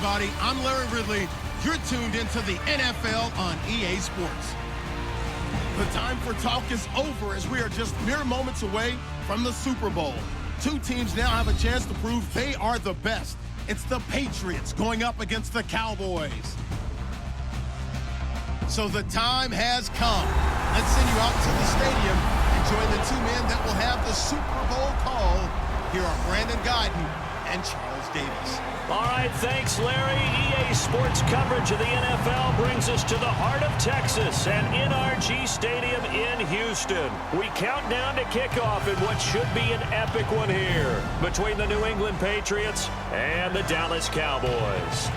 everybody. I'm Larry Ridley. You're tuned into the NFL on EA Sports. The time for talk is over as we are just mere moments away from the Super Bowl. Two teams now have a chance to prove they are the best. It's the Patriots going up against the Cowboys. So the time has come. Let's send you out to the stadium and join the two men that will have the Super Bowl call. Here are Brandon Guyton and Charles Davis. All right, thanks, Larry. EA Sports coverage of the NFL brings us to the heart of Texas and NRG Stadium in Houston. We count down to kickoff in what should be an epic one here between the New England Patriots and the Dallas Cowboys.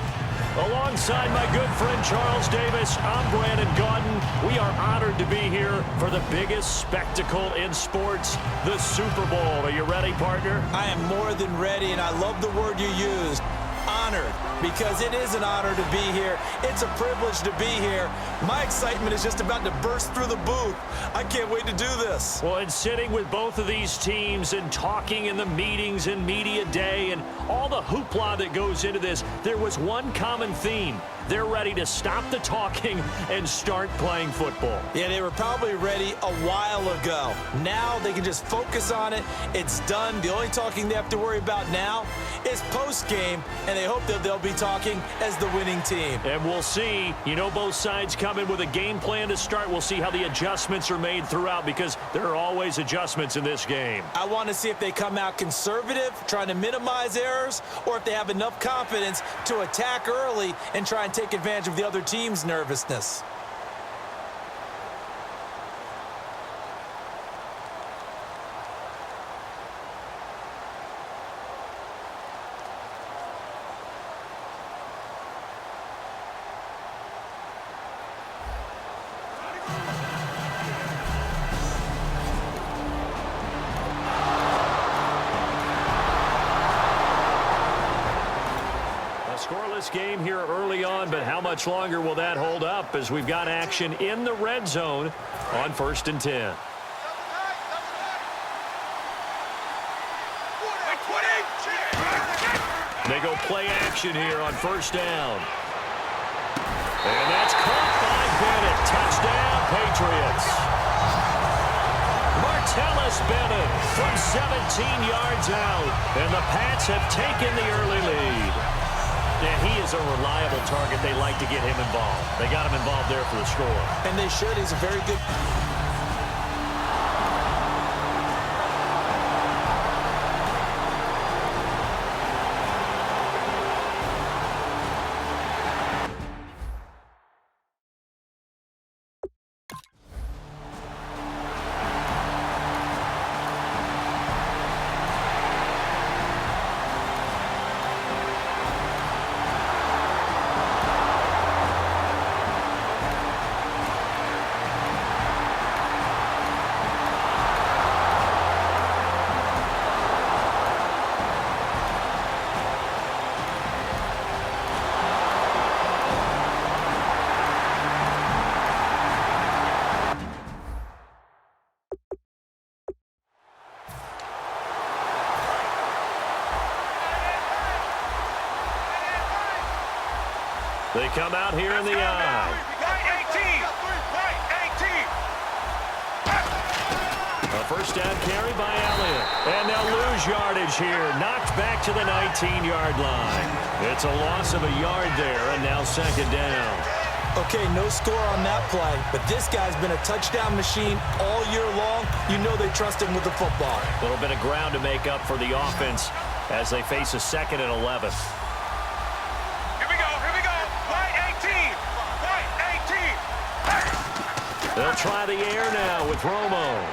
Alongside my good friend Charles Davis, I'm Brandon Guyton. We are honored to be here for the biggest spectacle in sports, the Super Bowl. Are you ready, partner? I am more than ready, and I love the word you used. Honored, because it is an honor to be here. It's a privilege to be here. My excitement is just about to burst through the booth. I can't wait to do this. Well, and sitting with both of these teams and talking in the meetings and media day and all the hoopla that goes into this, there was one common theme. They're ready to stop the talking and start playing football. Yeah, they were probably ready a while ago. Now they can just focus on it. It's done. The only talking they have to worry about now is post-game, and they hope that they'll be talking as the winning team. And we'll see. You know, both sides come in with a game plan to start. We'll see how the adjustments are made throughout, because there are always adjustments in this game. I want to see if they come out conservative, trying to minimize errors, or if they have enough confidence to attack early and try and take advantage of the other team's nervousness. Scoreless game here early on, but how much longer will that hold up as we've got action in the red zone on 1st and 10. They go play action here on 1st down. And that's caught by Bennett. Touchdown, Patriots. Martellus Bennett from 17 yards out, and the Pats have taken the early lead. And he is a reliable target. They like to get him involved. They got him involved there for the score. And they should. He's a very good... They come out here in the eye. A first down carry by Elliott. And they'll lose yardage here. Knocked back to the 19-yard line. It's a loss of a yard there, and now 2nd down. Okay, no score on that play, but this guy's been a touchdown machine all year long. You know they trust him with the football. A little bit of ground to make up for the offense as they face a 2nd and 11. They'll try the air now with Romo.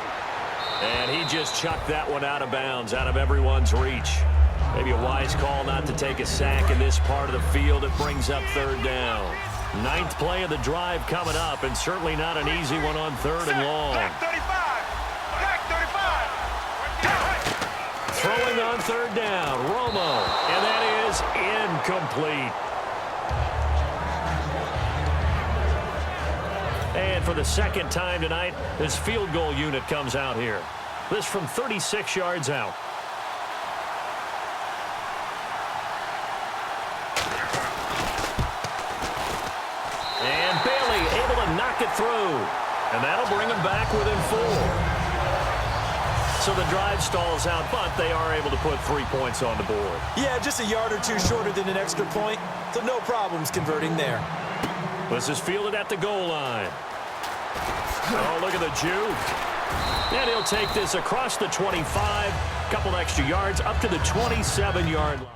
And he just chucked that one out of bounds, out of everyone's reach. Maybe a wise call not to take a sack in this part of the field. It brings up 3rd down. 9th play of the drive coming up, and certainly not an easy one on 3rd and long. Throwing on 3rd down, Romo. And that is incomplete. And for the 2nd time tonight, this field goal unit comes out here. This from 36 yards out. it through. And that'll bring them back within 4. So the drive stalls out, but they are able to put 3 points on the board. Yeah, just a yard or two shorter than an extra point, so no problems converting there. This is fielded at the goal line. Oh, look at the juke. And he'll take this across the 25, couple extra yards, up to the 27-yard line.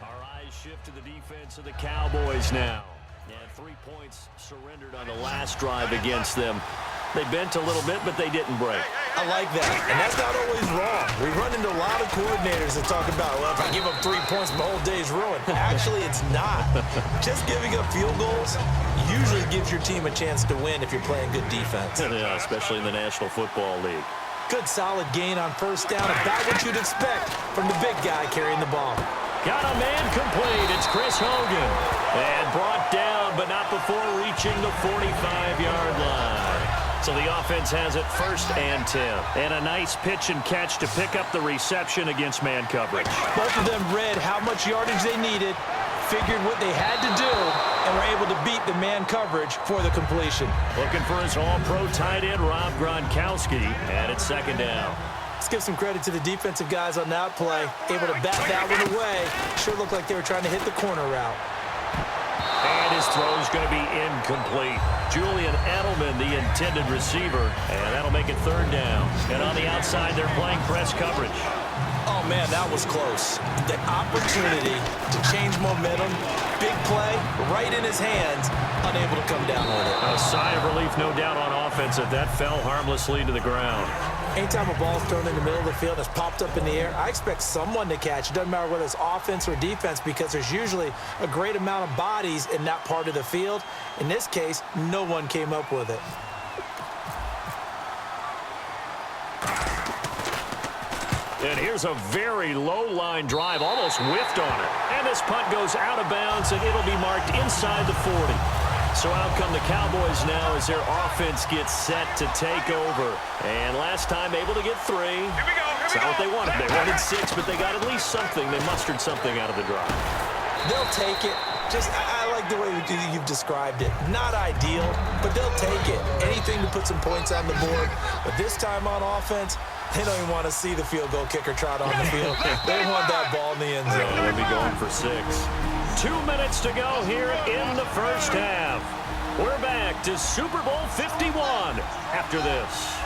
Our eyes shift to the defense of the Cowboys now. And 3 points surrendered on the last drive against them. They bent a little bit, but they didn't break. I like that, and that's not always wrong. We run into a lot of coordinators that talk about, well, if I give up 3 points, my whole day's ruined. Actually, it's not. Just giving up field goals usually gives your team a chance to win if you're playing good defense. Yeah, especially in the National Football League. Good solid gain on first down, about what you'd expect from the big guy carrying the ball. Got a man complete. It's Chris Hogan. And brought down, but not before reaching the 45-yard line. So the offense has it 1st and 10. And a nice pitch and catch to pick up the reception against man coverage. Both of them read how much yardage they needed, figured what they had to do, and were able to beat the man coverage for the completion. Looking for his all-pro tight end, Rob Gronkowski. And it's 2nd down. Let's give some credit to the defensive guys on that play. Able to bat that one away. Sure looked like they were trying to hit the corner route. And his throw is going to be incomplete. Julian Edelman, the intended receiver, and that'll make it 3rd down. And on the outside, they're playing press coverage. Oh, man, that was close. The opportunity to change momentum, big play, right in his hands, unable to come down with it. A sigh of relief, no doubt, on offense that fell harmlessly to the ground. Anytime a ball's thrown in the middle of the field and it's popped up in the air, I expect someone to catch. It doesn't matter whether it's offense or defense because there's usually a great amount of bodies in that part of the field. In this case, no one came up with it. And here's a very low-line drive, almost whiffed on it. And this punt goes out of bounds, and it'll be marked inside the 40. So out come the Cowboys now as their offense gets set to take over. And last time able to get 3. It's not what they wanted. They wanted 6, but they got at least something. They mustered something out of the drive. They'll take it. I like the way you've described it. Not ideal, but they'll take it. Anything to put some points on the board. But this time on offense, they don't even want to see the field goal kicker trot on the field. They want that ball in the end zone. They'll be going for 6. 2 minutes to go here in the first half. We're back to Super Bowl 51 after this.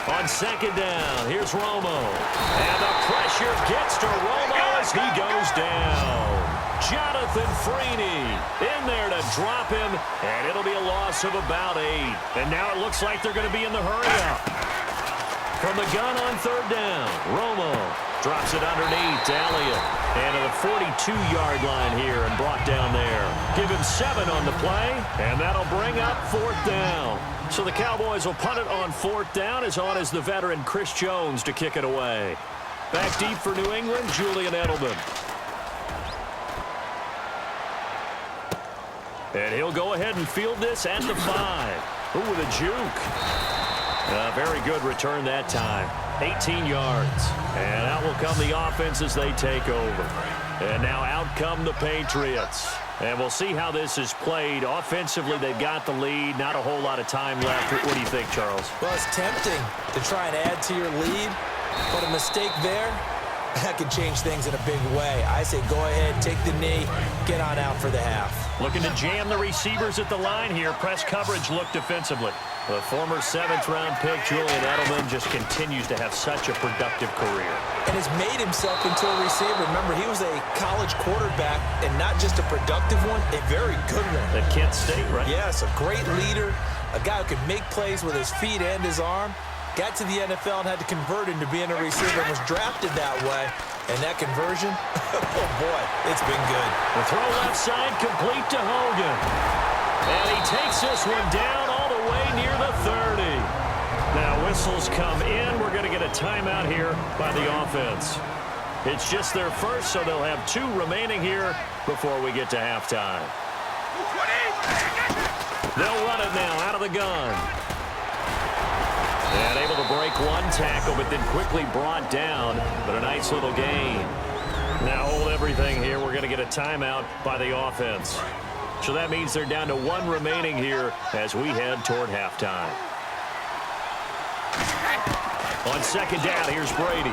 On 2nd down, here's Romo. And the pressure gets to Romo as he goes down. Jonathan Freeney in there to drop him, and it'll be a loss of about 8. And now it looks like they're going to be in the hurry-up. From the gun on 3rd down, Romo drops it underneath to Elliott. And to the 42-yard line here and brought down there. Give him 7 on the play, and that'll bring up 4th down. So the Cowboys will punt it on 4th down, as on as the veteran Chris Jones to kick it away. Back deep for New England, Julian Edelman. And he'll go ahead and field this at the 5. Ooh, with a juke. Very good return that time. 18 yards. And out will come the offense as they take over. And now out come the Patriots. And we'll see how this is played. Offensively, they've got the lead. Not a whole lot of time left. What do you think, Charles? Well, it's tempting to try and add to your lead, but a mistake there, that could change things in a big way. I say go ahead, take the knee, get on out for the half. Looking to jam the receivers at the line here. Press coverage look defensively. The former 7th-round pick, Julian Edelman, just continues to have such a productive career. And has made himself into a receiver. Remember, he was a college quarterback, and not just a productive one, a very good one. At Kent State, right? Yes, a great leader, a guy who could make plays with his feet and his arm. Got to the NFL and had to convert into being a receiver and was drafted that way. And that conversion, oh boy, it's been good. The throw left side complete to Hogan. And he takes this one down all the way near the 30. Now whistles come in. We're going to get a timeout here by the offense. It's just their first, so they'll have 2 remaining here before we get to halftime. They'll run it now out of the gun. And able to break one tackle, but then quickly brought down. But a nice little gain. Now hold everything here. We're going to get a timeout by the offense. So that means they're down to 1 remaining here as we head toward halftime. On second down, here's Brady.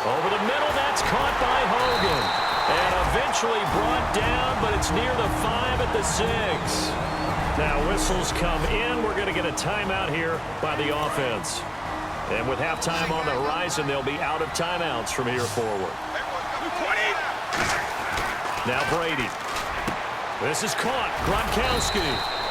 Over the middle, that's caught by Hogan. And eventually brought down, but it's near the 5 at the 6. Now whistles come in. We're going to get a timeout here by the offense. And with halftime on the horizon, they'll be out of timeouts from here forward. Now Brady. This is caught. Gronkowski.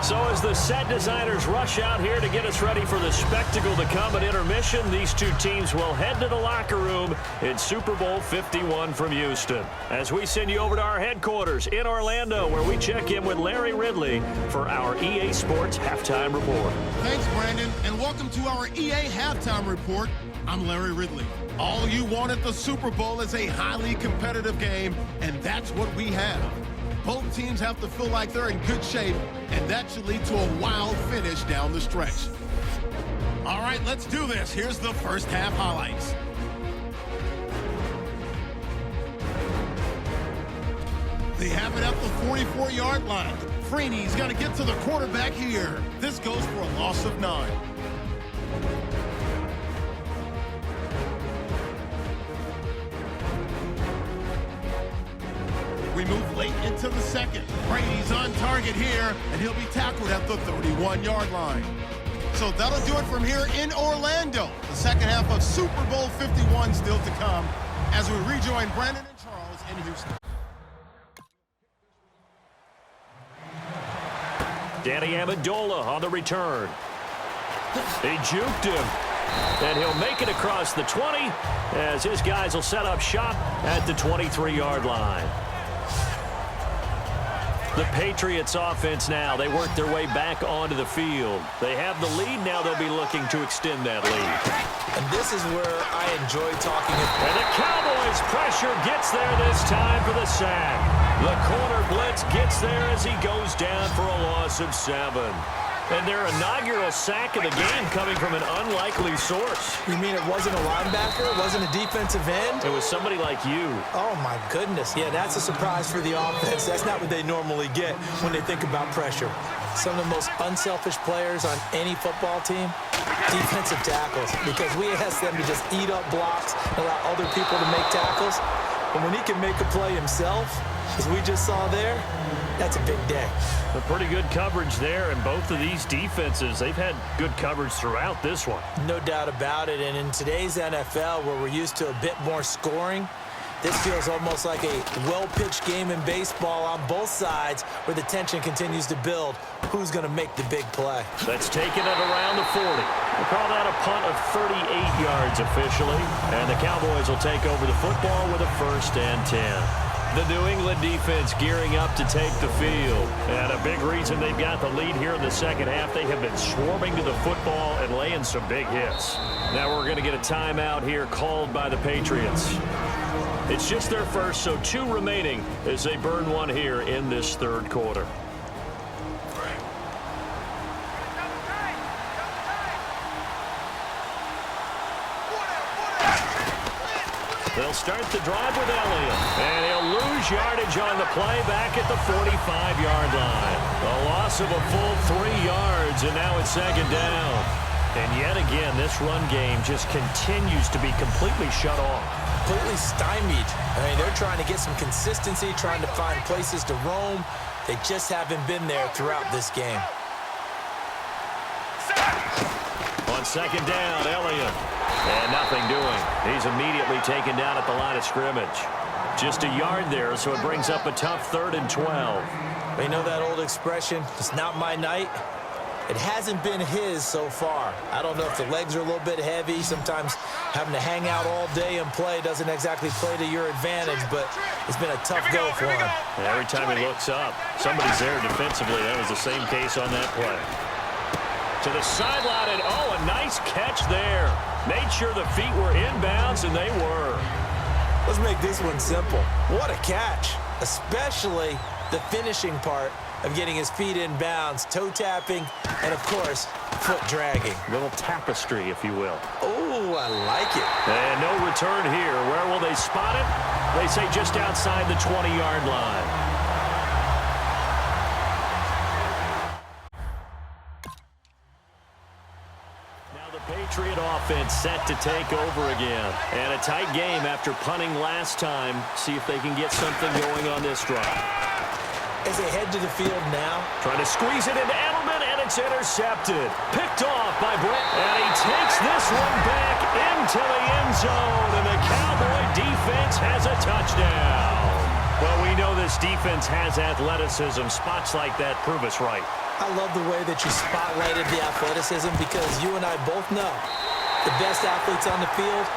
So as the set designers rush out here to get us ready for the spectacle to come at intermission, these two teams will head to the locker room in Super Bowl 51 from Houston. As we send you over to our headquarters in Orlando, where we check in with Larry Ridley for our EA Sports Halftime Report. Thanks, Brandon, and welcome to our EA Halftime Report. I'm Larry Ridley. All you want at the Super Bowl is a highly competitive game, and that's what we have. Both teams have to feel like they're in good shape, and that should lead to a wild finish down the stretch. All right, let's do this. Here's the first half highlights. They have it at the 44-yard line. Freeney's got to get to the quarterback here. This goes for a loss of 9. We move late into the second. Brady's on target here, and he'll be tackled at the 31-yard line. So that'll do it from here in Orlando. The second half of Super Bowl 51 still to come as we rejoin Brandon and Charles in Houston. Danny Amendola on the return. He juked him. And he'll make it across the 20 as his guys will set up shop at the 23-yard line. The Patriots offense now, they work their way back onto the field. They have the lead, now they'll be looking to extend that lead. And this is where I enjoy talking. And the Cowboys pressure gets there this time for the sack. The corner blitz gets there as he goes down for a loss of 7. And their inaugural sack of the game coming from an unlikely source. You mean it wasn't a linebacker? It wasn't a defensive end? It was somebody like you. Oh, my goodness. Yeah, that's a surprise for the offense. That's not what they normally get when they think about pressure. Some of the most unselfish players on any football team, defensive tackles, because we ask them to just eat up blocks, allow other people to make tackles. And when he can make a play himself, as we just saw there, that's a big day. A pretty good coverage there, and both of these defenses, they've had good coverage throughout this one. No doubt about it, and in today's NFL, where we're used to a bit more scoring, this feels almost like a well-pitched game in baseball on both sides where the tension continues to build. Who's going to make the big play? That's taken it around the 40. We'll call that a punt of 38 yards officially, and the Cowboys will take over the football with a 1st and 10. The New England defense gearing up to take the field. And a big reason they've got the lead here in the second half, they have been swarming to the football and laying some big hits. Now we're going to get a timeout here called by the Patriots. It's just their first, so 2 remaining as they burn one here in this 3rd quarter. They'll start the drive with Elliott, and he'll lose yardage on the play back at the 45-yard line. A loss of a full 3 yards, and now it's 2nd down. And yet again, this run game just continues to be completely shut off. Completely stymied. I mean, they're trying to get some consistency, trying to find places to roam. They just haven't been there throughout this game. On 2nd down, Elliott. And nothing doing. He's immediately taken down at the line of scrimmage. Just a yard there, so it brings up a tough 3rd and 12. They know that old expression, it's not my night. It hasn't been his so far. I don't know if the legs are a little bit heavy. Sometimes having to hang out all day and play doesn't exactly play to your advantage, but it's been a tough go for him. Every time he looks up, somebody's there defensively. That was the same case on that play. To the sideline, and oh, a nice catch there. Made sure the feet were inbounds, and they were. Let's make this one simple. What a catch, especially the finishing part of getting his feet in bounds, toe tapping, and of course, foot dragging. Little tapestry, if you will. Oh, I like it. And no return here. Where will they spot it? They say just outside the 20-yard line. Patriot offense set to take over again. And a tight game after punting last time. See if they can get something going on this drive. As they head to the field now. Trying to squeeze it into Edelman, and it's intercepted. Picked off by Brett. And he takes this one back into the end zone. And the Cowboy defense has a touchdown. Well, we know this defense has athleticism. Spots like that prove us right. I love the way that you spotlighted the athleticism because you and I both know the best athletes on the field,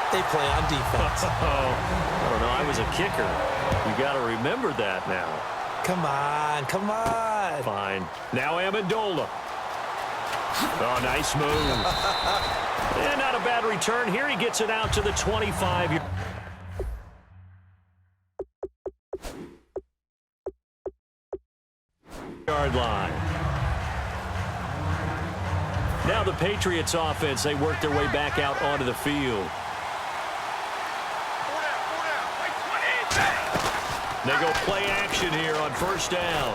they play on defense. I don't know. I was a kicker. You got to remember that now. Come on, come on. Fine. Now Amendola. Oh, nice move. And not a bad return here. He gets it out to the 25. Yard line. Now the Patriots offense, they work their way back out onto the field. They go play action here on first down.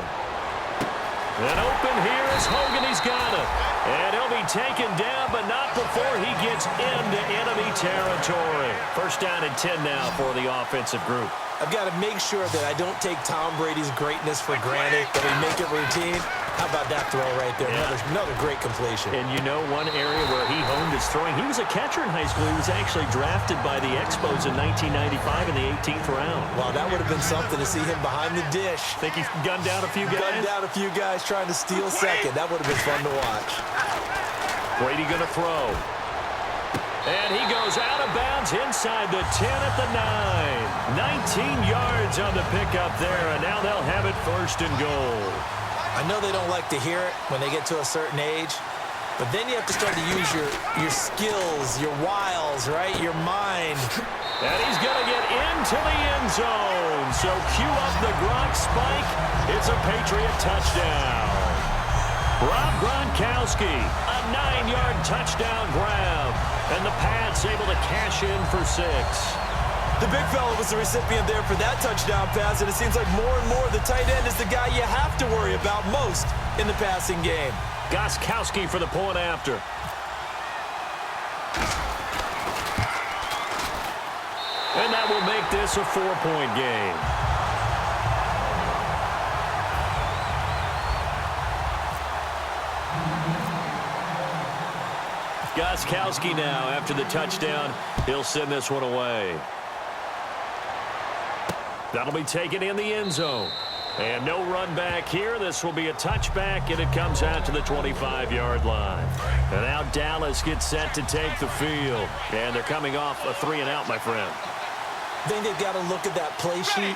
And open here is Hogan. He's got it. And he'll be taken down, but not before he gets into enemy territory. First down and 10 now for the offensive group. I've got to make sure that I don't take Tom Brady's greatness for granted, that we make it routine. How about that throw right there? Yeah. Another great completion. And you know one area where he honed his throwing, he was a catcher in high school. He was actually drafted by the Expos in 1995 in the 18th round. Wow, that would have been something to see him behind the dish. Think he gunned down a few guys? Gunned down a few guys trying to steal second. That would have been fun to watch. Brady going to throw. And he goes out of bounds inside the 10 at the 9. 19 yards on the pickup there, and now they'll have it first and goal. I know they don't like to hear it when they get to a certain age, but then you have to start to use your skills, your wiles, right, your mind. And he's going to get into the end zone. So cue up the Gronk spike. It's a Patriot touchdown. Rob Gronkowski, a 9-yard touchdown grab. And the Pats able to cash in for 6. The big fella was the recipient there for that touchdown pass, and it seems like more and more the tight end is the guy you have to worry about most in the passing game. Gronkowski for the point after. And that will make this a 4-point game. Gronkowski now, after the touchdown, he'll send this one away. That'll be taken in the end zone. And no run back here. This will be a touchback, and it comes out to the 25-yard line. And now Dallas gets set to take the field. And they're coming off a 3-and-out, my friend. I think they've got to look at that play sheet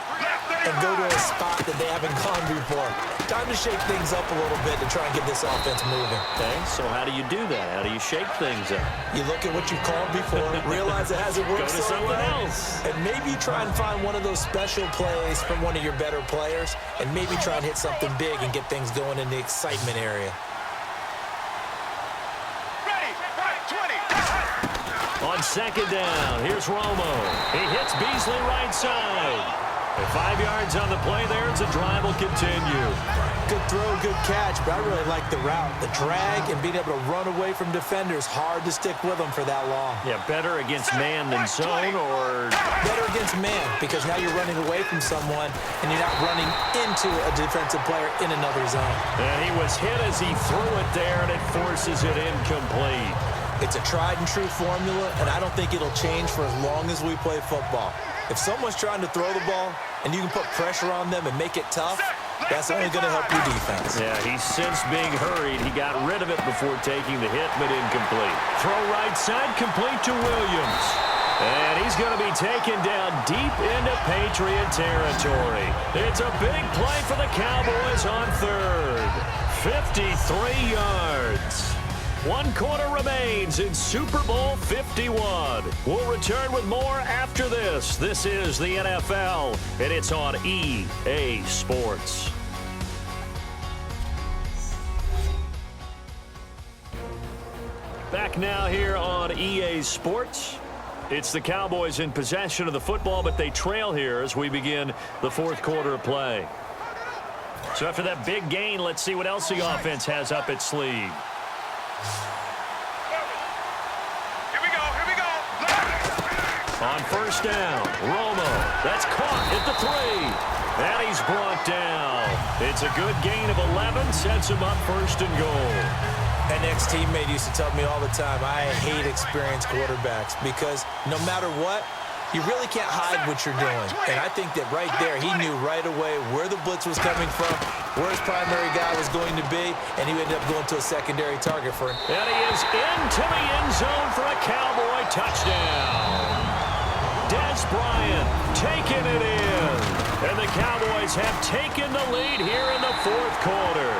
and go to a spot that they haven't gone before. Time to shake things up a little bit to try and get this offense moving. Okay, so how do you do that? How do you shake things up? You look at what you've called before, realize it hasn't worked so well, else. and maybe try and find one of those special plays from one of your better players, and maybe try and hit something big and get things going in the excitement area. On second down, here's Romo. He hits Beasley right side. And 5 yards on the play there as the drive will continue. Good throw, good catch, but I really like the route. The drag and being able to run away from defenders, hard to stick with them for that long. Yeah, better against man than zone, or? Better against man, because now you're running away from someone and you're not running into a defensive player in another zone. And he was hit as he threw it there, and it forces it incomplete. It's a tried-and-true formula, and I don't think it'll change for as long as we play football. If someone's trying to throw the ball and you can put pressure on them and make it tough, that's only going to help your defense. Yeah, he's since being hurried. He got rid of it before taking the hit, but incomplete. Throw right side, complete to Williams. And he's going to be taken down deep into Patriot territory. It's a big play for the Cowboys on third. 53 yards. 1 quarter remains in Super Bowl 51. We'll return with more after this. This is the NFL, and it's on EA Sports. Back now here on EA Sports. It's the Cowboys in possession of the football, but they trail here as we begin the fourth quarter of play. So after that big gain, let's see what else the offense has up its sleeve. Here we go. On first down, Romo. That's caught at the 3. And he's brought down. It's a good gain of 11, sets him up first and goal. An ex-teammate used to tell me all the time, I hate experienced quarterbacks because no matter what, you really can't hide what you're doing. And I think that right there, he knew right away where the blitz was coming from, where his primary guy was going to be, and he ended up going to a secondary target for him. And he is into the end zone for a Cowboy touchdown. Des Bryant taking it in. And the Cowboys have taken the lead here in the fourth quarter.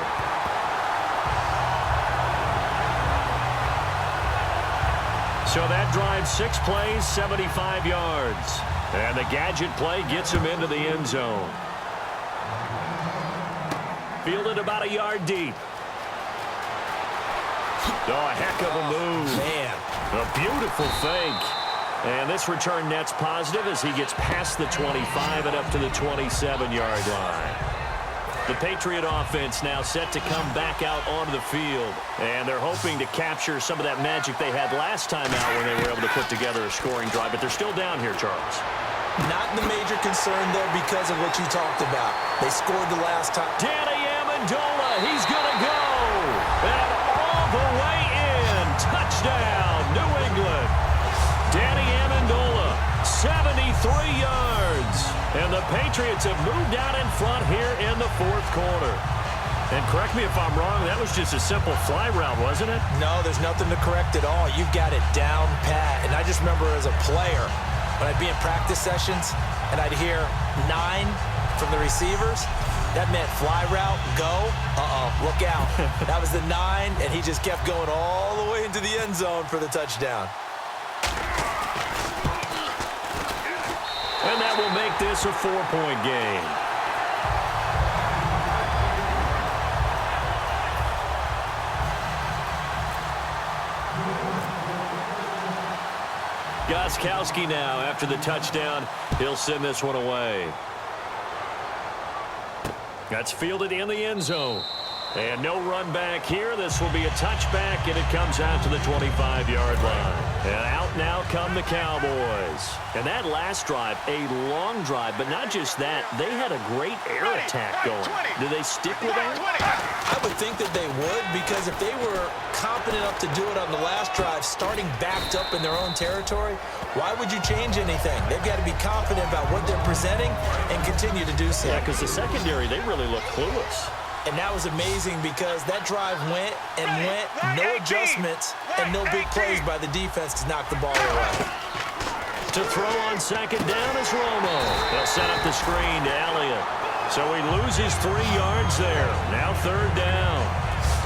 So that drives 6 plays, 75 yards. And the gadget play gets him into the end zone. Fielded about a yard deep. Oh, a heck of a move. Man. A beautiful fake. And this return net's positive as he gets past the 25 and up to the 27-yard line. The Patriot offense now set to come back out onto the field. And they're hoping to capture some of that magic they had last time out when they were able to put together a scoring drive. But they're still down here, Charles. Not the major concern, though, because of what you talked about. They scored the last time. Danny Amendola, he's going to go. And all the way in. Touchdown, New England. Danny Amendola, 73 yards. And the Patriots have moved out in front here in the fourth quarter. And correct me if I'm wrong, that was just a simple fly route, wasn't it? No, there's nothing to correct at all. You've got it down pat. And I just remember as a player, when I'd be in practice sessions and I'd hear 9 from the receivers, that meant fly route, go, look out. That was the 9, and he just kept going all the way into the end zone for the touchdown. And that will make this a 4-point game. Gostkowski now, after the touchdown, he'll send this one away. That's fielded in the end zone. And no run back here. This will be a touchback, and it comes out to the 25-yard line. And out now come the Cowboys. And that last drive, a long drive, but not just that. They had a great air attack going. Do they stick with that? I would think that they would, because if they were confident enough to do it on the last drive, starting backed up in their own territory, why would you change anything? They've got to be confident about what they're presenting and continue to do so. Yeah, because the secondary, they really look clueless. And that was amazing because that drive went and went, no adjustments, and no big plays by the defense to knock the ball away. To throw on second down is Romo. They'll set up the screen to Elliott. So he loses 3 yards there. Now third down.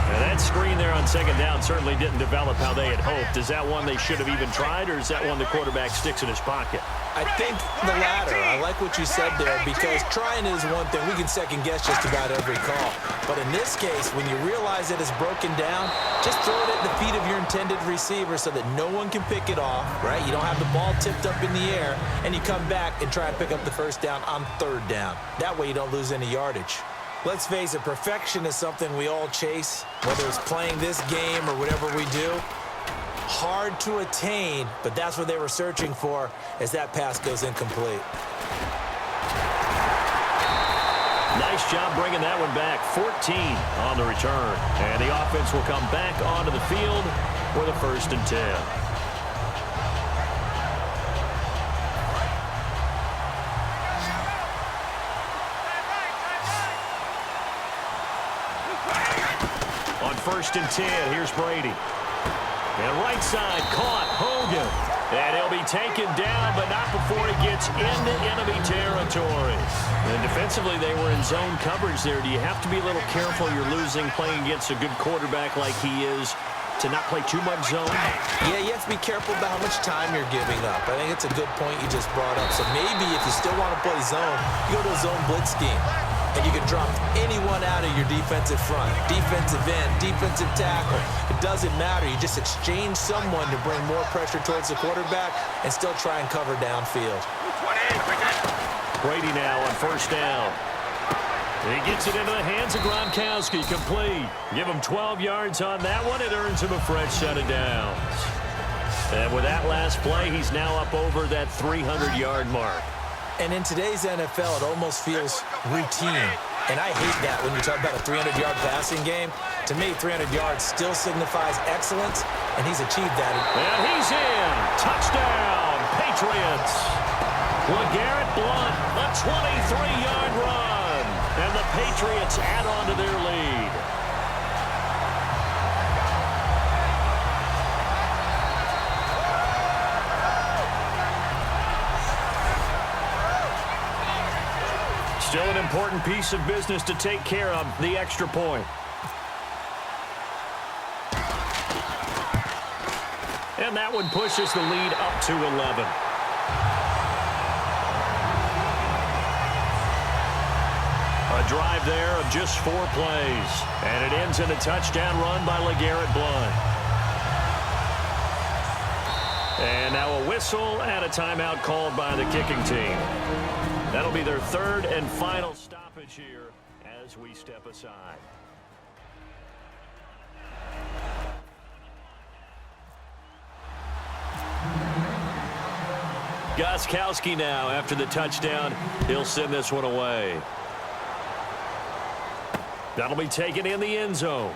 And that screen there on second down certainly didn't develop how they had hoped. Is that one they should have even tried, or is that one the quarterback sticks in his pocket? I think the latter. I like what you said there, because trying is one thing. We can second-guess just about every call. But in this case, when you realize it is broken down, just throw it at the feet of your intended receiver so that no one can pick it off, right? You don't have the ball tipped up in the air, and you come back and try and pick up the first down on third down. That way you don't lose any yardage. Let's face it, perfection is something we all chase, whether it's playing this game or whatever we do. Hard to attain, but that's what they were searching for as that pass goes incomplete. Nice job bringing that one back. 14 on the return. And the offense will come back onto the field for the 1st and 10. On 1st and 10, here's Brady. And right side, caught, Hogan. And he'll be taken down, but not before he gets into enemy territory. And defensively, they were in zone coverage there. Do you have to be a little careful you're losing playing against a good quarterback like he is to not play too much zone? Yeah, you have to be careful about how much time you're giving up. I think it's a good point you just brought up. So maybe if you still want to play zone, you go to a zone blitz scheme. and you can drop anyone out of your defensive front. Defensive end, defensive tackle. It doesn't matter. You just exchange someone to bring more pressure towards the quarterback and still try and cover downfield. Brady now on first down. He gets it into the hands of Gronkowski. Complete. Give him 12 yards on that one. It earns him a fresh set of downs. And with that last play, he's now up over that 300-yard mark. And in today's NFL, it almost feels routine. And I hate that when you talk about a 300-yard passing game. To me, 300 yards still signifies excellence, and he's achieved that. And he's in. Touchdown, Patriots. LeGarrette Blount, a 23-yard run. And the Patriots add on to their lead. Still an important piece of business to take care of, the extra point. And that one pushes the lead up to 11. A drive there of just 4 plays. And it ends in a touchdown run by LeGarrette Blount. And now a whistle and a timeout called by the kicking team. That'll be their third and final stoppage here as we step aside. Gostkowski now after the touchdown. He'll send this one away. That'll be taken in the end zone.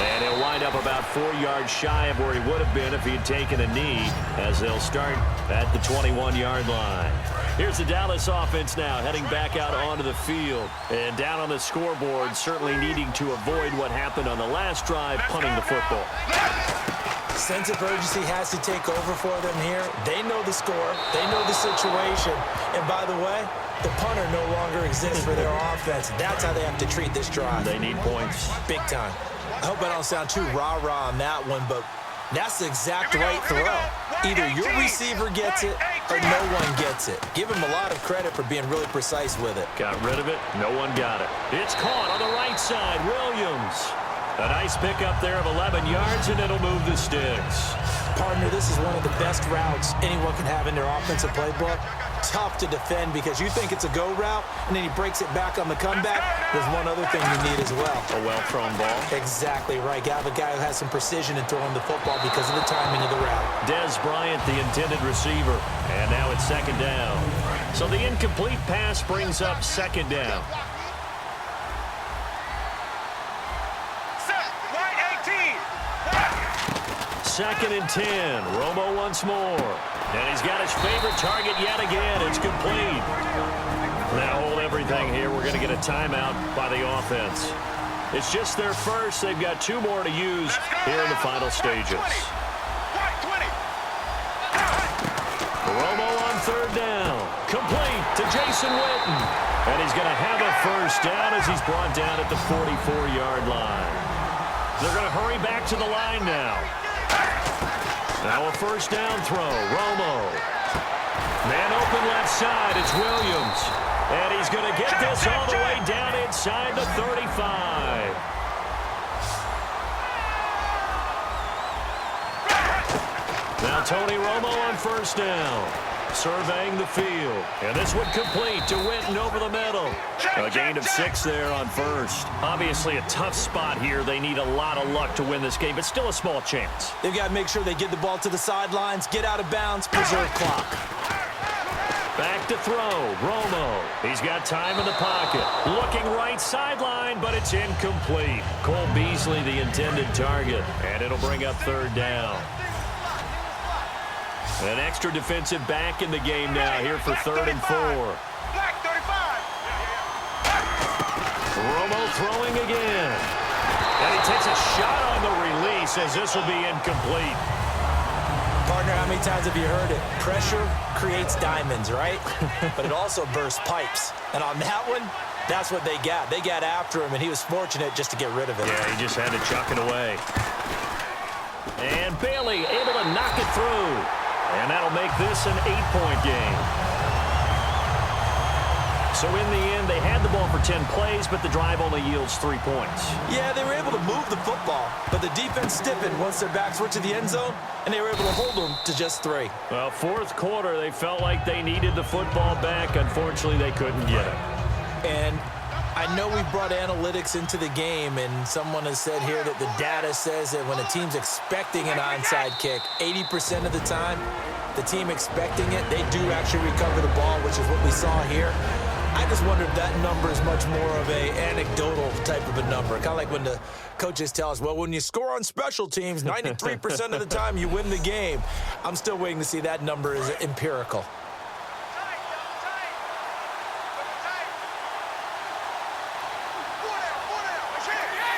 And he'll wind up about 4 yards shy of where he would have been if he had taken a knee, as they'll start at the 21-yard line. Here's the Dallas offense now heading back out onto the field. And down on the scoreboard, certainly needing to avoid what happened on the last drive, punting the football. Sense of urgency has to take over for them here. They know the score. They know the situation. And by the way, the punter no longer exists for their offense. That's how they have to treat this drive. They need points. Big time. I hope I don't sound too rah-rah on that one, but that's the exact right throw. Either your receiver gets it or no one gets it. Give him a lot of credit for being really precise with it. Got rid of it. No one got it. It's caught on the right side. Williams. A nice pickup there of 11 yards, and it'll move the sticks. Partner, this is one of the best routes anyone can have in their offensive playbook. Tough to defend because you think it's a go route, and then he breaks it back on the comeback. There's one other thing you need as well. A well-thrown ball. Exactly right. You have a guy who has some precision in throwing the football because of the timing of the route. Des Bryant, the intended receiver. And now it's second down. So the incomplete pass brings up second down. Second and 10. Romo once more. And he's got his favorite target yet again. It's complete. Now hold everything here. We're going to get a timeout by the offense. It's just their first. They've got 2 more to use here in the final stages. Romo on third down. Complete to Jason Witten. And he's going to have a first down as he's brought down at the 44-yard line. They're going to hurry back to the line now. Now a first down throw. Romo. Man open left side. It's Williams. And he's going to get this all the way down inside the 35. Now Tony Romo on first down. Surveying the field. And this one complete to Witten over the middle. A gain of 6 there on first. Obviously a tough spot here. They need a lot of luck to win this game, but still a small chance. They've got to make sure they get the ball to the sidelines, get out of bounds, preserve clock. Back to throw. Romo. He's got time in the pocket. Looking right sideline, but it's incomplete. Cole Beasley, the intended target. And it'll bring up third down. An extra defensive back in the game now here for 3rd and 4. Romo throwing again. And he takes a shot on the release as this will be incomplete. Partner, how many times have you heard it? Pressure creates diamonds, right? But it also bursts pipes. And on that one, that's what they got. They got after him, and he was fortunate just to get rid of it. Yeah, he just had to chuck it away. And Bailey able to knock it through. And that'll make this an 8-point game. So in the end, they had the ball for 10 plays, but the drive only yields 3 points. Yeah, they were able to move the football, but the defense stiffened once their backs were to the end zone, and they were able to hold them to just 3. Well, fourth quarter, they felt like they needed the football back. Unfortunately, they couldn't get it. And I know we brought analytics into the game, and someone has said here that the data says that when a team's expecting an onside kick, 80% of the time, the team expecting it, they do actually recover the ball, which is what we saw here. I just wonder if that number is much more of a anecdotal type of a number. Kind of like when the coaches tell us, well, when you score on special teams, 93% of the time you win the game. I'm still waiting to see that number is empirical.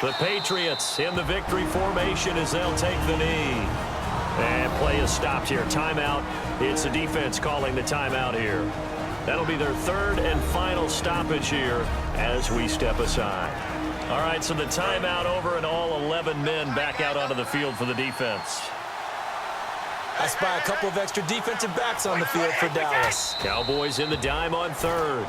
The Patriots in the victory formation as they'll take the knee. And play is stopped here. Timeout. It's the defense calling the timeout here. That'll be their third and final stoppage here as we step aside. All right, so the timeout over and all 11 men back out onto the field for the defense. I spy a couple of extra defensive backs on the field for Dallas. Cowboys in the dime on third.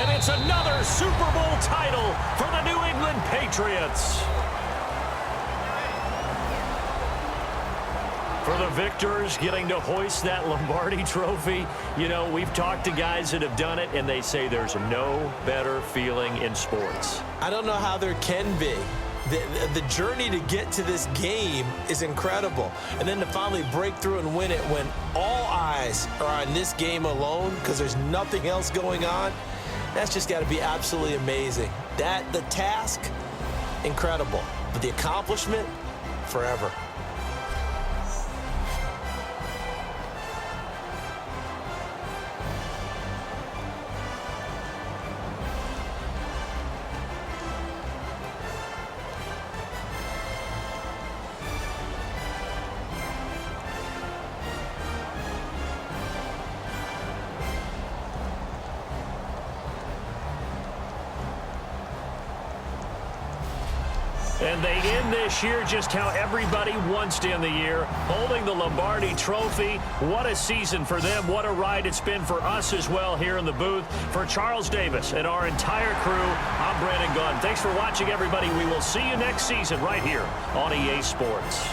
And it's another Super Bowl title for the New England Patriots. For the victors getting to hoist that Lombardi trophy, you know, we've talked to guys that have done it, and they say there's no better feeling in sports. I don't know how there can be. The journey to get to this game is incredible. And then to finally break through and win it when all eyes are on this game alone because there's nothing else going on, that's just got to be absolutely amazing. The task, incredible. But the accomplishment, forever. And they end this year just how everybody wants to end the year, holding the Lombardi trophy. What a season for them. What a ride it's been for us as well here in the booth. For Charles Davis and our entire crew, I'm Brandon Gunn. Thanks for watching, everybody. We will see you next season right here on EA Sports.